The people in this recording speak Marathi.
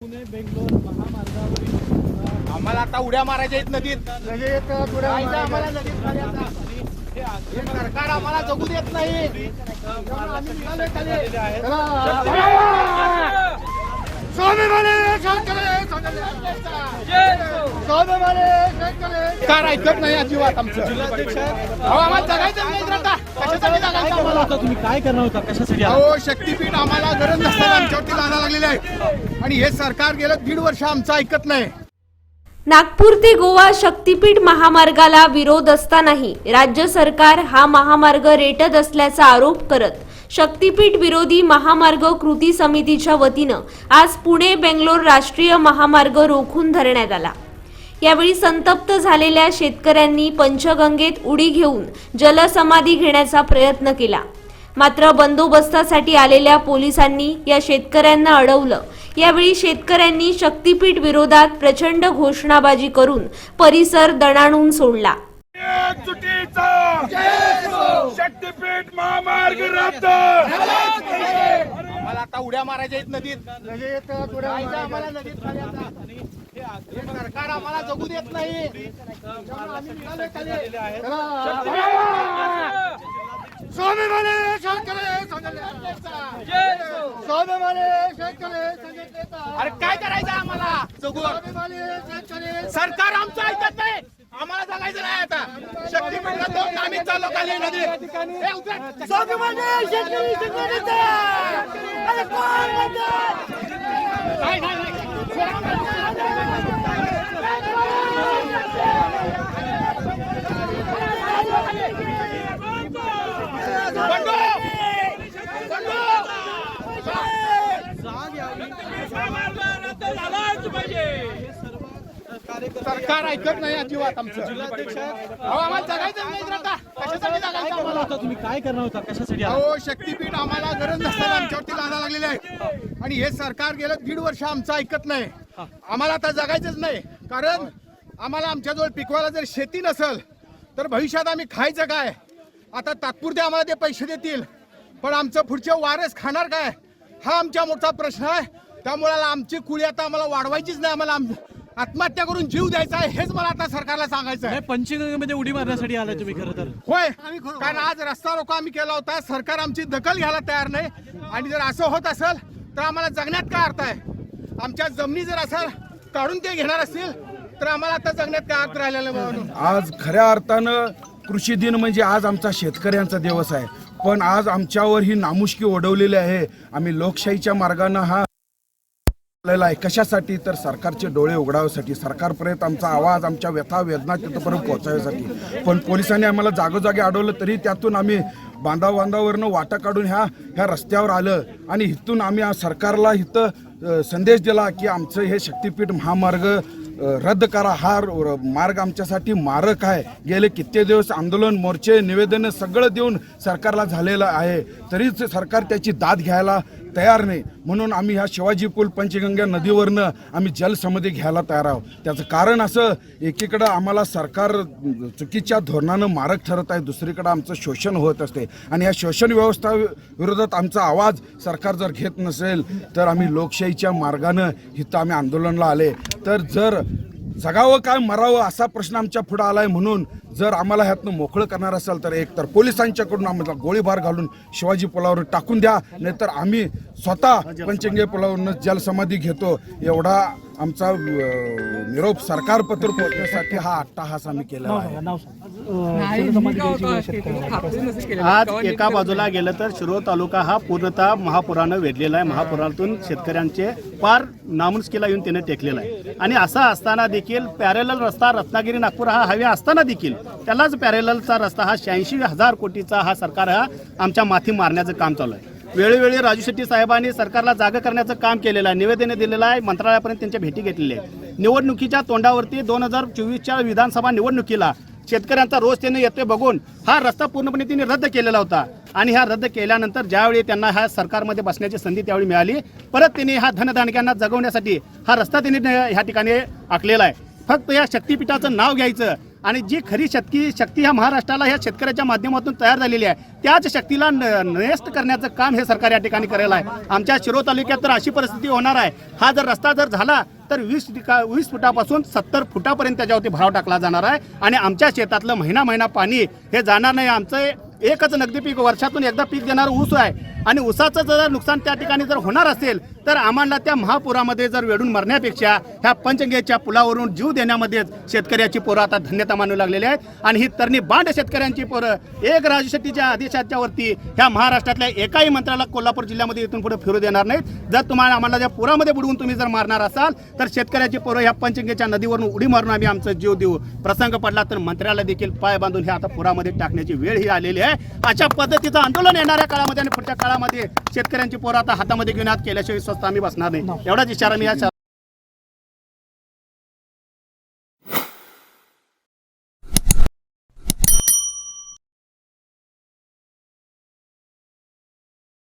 पुणे बेंगलोर महामार्गावरील आम्हाला आता उड्या मारायच्या आहेत नदीत. आम्हाला नदीत काढायचा. हे सरकार आम्हाला जगू देत नाही. आम्ही निघालोय खाली. सरकार ऐकत नाही अजिबात आमचं. आम्हाला जगायचं नाही. कशासाठी जगायचं आम्हाला? तुम्ही काय करणार होता, कशासाठी? अहो, शक्तीपीठ आम्हाला गरज नसताना आमच्यावरती लादा लागलेले आहे आणि हे सरकार गेलं 1.5 वर्ष आमचं ऐकत नाही. नागपूर ते गोवा शक्तीपीठ महामार्गाला विरोध असतानाही राज्य सरकार हा महामार्ग रेटत असल्याचा आरोप करत शक्तीपीठ विरोधी महामार्ग कृती समितीच्या वतीनं आज पुणे बेंगलोर राष्ट्रीय महामार्ग रोखून धरण्यात आला. यावेळी संतप्त झालेल्या शेतकऱ्यांनी पंचगंगेत उडी घेऊन जलसमाधी घेण्याचा प्रयत्न केला. मात्र बंदोबस्तासाठी आलेल्या पोलिसांनी या शेतकऱ्यांना अडवलं. यावेळी शेतकऱ्यांनी शक्तीपीठ विरोधात प्रचंड घोषणाबाजी करून परिसर दणाणून सोडला. शक्तीपीठ महामार्ग रद्द. आम्हाला आता उड्या मारायच्या आहेत नदीत. आम्हाला नदीत काढायचा. हे सरकार आम्हाला जगू देत नाही. आम्ही निघालोय खाली. अरे काय करायचं आम्हाला जगून? सरकार आमचं ऐकत नाही. आम्हाला जगायचं नाही. आता शक्तीपीठला दोन आम्ही चाललो खाली नदीत. सरकार ऐकत नाही अजिबात आमचं. आम्हाला जगायचं नाही. कशासाठी जगायचं आम्हाला? तुम्ही काय करणार होता, कशासाठी? अहो, शक्तीपीठ आम्हाला गरज नसताना आमच्यावरती लादा लागलेले आहे आणि हे सरकार गेलं 1.5 वर्ष आमचं ऐकत नाही. आम्हाला आता जगायचंच नाही. कारण आम्हाला आमच्याजवळ पिकवायला जर शेती नसेल तर भविष्यात आम्ही खायचं काय? आता तात्पुरते आम्हाला ते पैसे देतील, पण आमचं पुढचे वारस खाणार काय? हा आमचा मोठा प्रश्न आहे. त्यामुळे आमची कुळी आता आम्हाला वाढवायचीच नाही. आम्हाला आत्महत्या करून जीव द्यायचा आहे, हेच मला आता सरकारला सांगायचं आहे. पंचगंगेमध्ये उडी मारण्यासाठी आलाय तुम्ही खरं तर? होय, कारण आज रस्ता रोको आम्ही केला होता. सरकार आमची दखल घ्यायला तयार नाही आणि जर असं होत असेल तर आम्हाला जगण्यात काय अर्थ आहे? आमच्या जमिनी जर असं काढून ते घेणार असतील तर आम्हाला आता जगण्यात काय अर्थ राहिलेला नाही. म्हणून आज खऱ्या अर्थानं कृषी दिन म्हणजे आज आमचा शेतकऱ्यांचा दिवस आहे, पण आज आमच्यावर ही नामुष्की ओढवलेली आहे. आम्ही लोकशाहीच्या मार्गाने हा आहे. कशासाठी? तर सरकारचे डोळे उघडावसाठी, सरकारपर्यंत आमचा आवाज, आमच्या व्यथा वेदना तिथपर्यंत पोहोचवण्यासाठी. पण पोलिसांनी आम्हाला जागोजागी अडवलं, तरी त्यातून आम्ही बांधावरनं वाटा काढून ह्या रस्त्यावर आलं आणि इथून आम्ही सरकारला इथं संदेश दिला की आमचं हे शक्तीपीठ महामार्ग रद्द करा. हा मार्ग आमच्यासाठी मारक आहे. गेले कित्येक दिवस आंदोलन, मोर्चे, निवेदनं सगळं देऊन सरकारला झालेलं आहे, तरीच सरकार त्याची दाद घ्यायला तयार नाही. म्हणून आम्ही ह्या शिवाजी पूल पंचगंगा नदीवरनं आम्ही जलसमाधी घ्यायला तयार आहोत. त्याचं कारण असं, एकीकडं आम्हाला सरकार चुकीच्या धोरणानं मारक ठरत आहे, दुसरीकडं आमचं शोषण होत असते आणि या शोषण व्यवस्था विरोधात आमचा आवाज सरकार जर घेत नसेल तर आम्ही लोकशाहीच्या मार्गानं इथं आम्ही आंदोलनाला आले. तर जर जगावं काय मरावं असा प्रश्न आमच्या पुढं आलाय. म्हणून जर आम्हाला ह्यातनं मोकळं करणार असेल तर एक तर पोलिसांच्याकडून आम्हाला गोळीबार घालून शिवाजी पुलावर टाकून द्या, नाहीतर आम्ही स्वतः पंचगंगे पुलावरनं जलसमाधी घेतो. एवढा आमचा निरोप सरकारपत्र पोहोचण्यासाठी हा अट्टाहास आम्ही केला आहे. आज एका बाजूला गेलं तर शिरोळ तालुका हा पूर्णतः महापुरानं वेढलेला आहे. महापुरातून शेतकऱ्यांचे पार नामुष्कीला येऊन त्याने टेकलेला आहे आणि असा असताना देखील पॅरेलल रस्ता रत्नागिरी नागपूर हा हायवे असताना देखील त्यालाच पॅरेललचा रस्ता हा 86,000 कोटीचा हा सरकार हा आमच्या माथी मारण्याचं काम चालू आहे. वेळोवेळी राजू शेट्टी साहेबांनी सरकारला जागा करण्याचं काम केलेलं आहे, निवेदने दिलेलं आहे, मंत्रालयापर्यंत त्यांच्या भेटी घेतलेल्या आहे. निवडणुकीच्या तोंडावरती 2024च्या विधानसभा निवडणुकीला शेतकऱ्यांचा रोष त्यांनी येते बघून हा रस्ता पूर्णपणे त्यांनी रद्द केलेला होता आणि हा रद्द केल्यानंतर ज्यावेळी त्यांना ह्या सरकारमध्ये बसण्याची संधी त्यावेळी मिळाली, परत त्यांनी हा धनधानक्यांना जगवण्यासाठी हा रस्ता त्यांनी ह्या ठिकाणी आखलेला आहे. फक्त या शक्तीपीठाचं नाव घ्यायचं आणि जी खरी शक्ती ह्या महाराष्ट्राला ह्या शेतकऱ्याच्या माध्यमातून तयार झालेली आहे, त्याच शक्तीला नष्ट करण्याचं काम हे सरकार या ठिकाणी करेल आहे. आमच्या शिरोळ तालुक्यात तर अशी परिस्थिती होणार आहे, हा जर रस्ता जर झाला तर 20 फुटापासून 70 फुटापर्यंत त्याच्यावरती भराव टाकला जाणार आहे आणि आमच्या शेतातलं महिना पाणी हे जाणार नाही. आमचं एकच नगदी पीक वर्षातून एकदा पीक देणारं ऊस आहे आणि ऊसाचं जर नुकसान त्या ठिकाणी जर होणार असेल तर आम्हाला त्या महापुरामध्ये जर वेढून मरण्यापेक्षा ह्या पंचगंगेच्या पुलावरून जीव देण्यामध्ये शेतकऱ्याची पोरं आता धन्यता मानू लागलेली आहेत. आणि ही तरणी बांड शेतकऱ्यांची पोरं एक राजू शेट्टीच्या आदेशाच्या वरती ह्या महाराष्ट्रातल्या एकाही मंत्र्याला कोल्हापूर जिल्ह्यामध्ये इथून पुढे फिरू देणार नाहीत. जर तुम्हाला आम्हाला त्या पुरामध्ये बुडवून तुम्ही जर मारणार असाल तर शेतकऱ्याची पोरं ह्या पंचगंगेच्या नदीवरून उडी मारून आम्ही आमचा जीव देऊ. प्रसंग पडला तर मंत्र्याला देखील पाय बांधून हे आता पुरामध्ये टाकण्याची वेळ ही आलेली आहे. अशा पद्धतीचं आंदोलन येणाऱ्या काळामध्ये आणि पुढच्या काळामध्ये शेतकऱ्यांची पोरं आता हातामध्ये घेऊन आत केल्याशिवाय स्वस्त आम्ही बसणार नाही. एवढाच इशारा मी या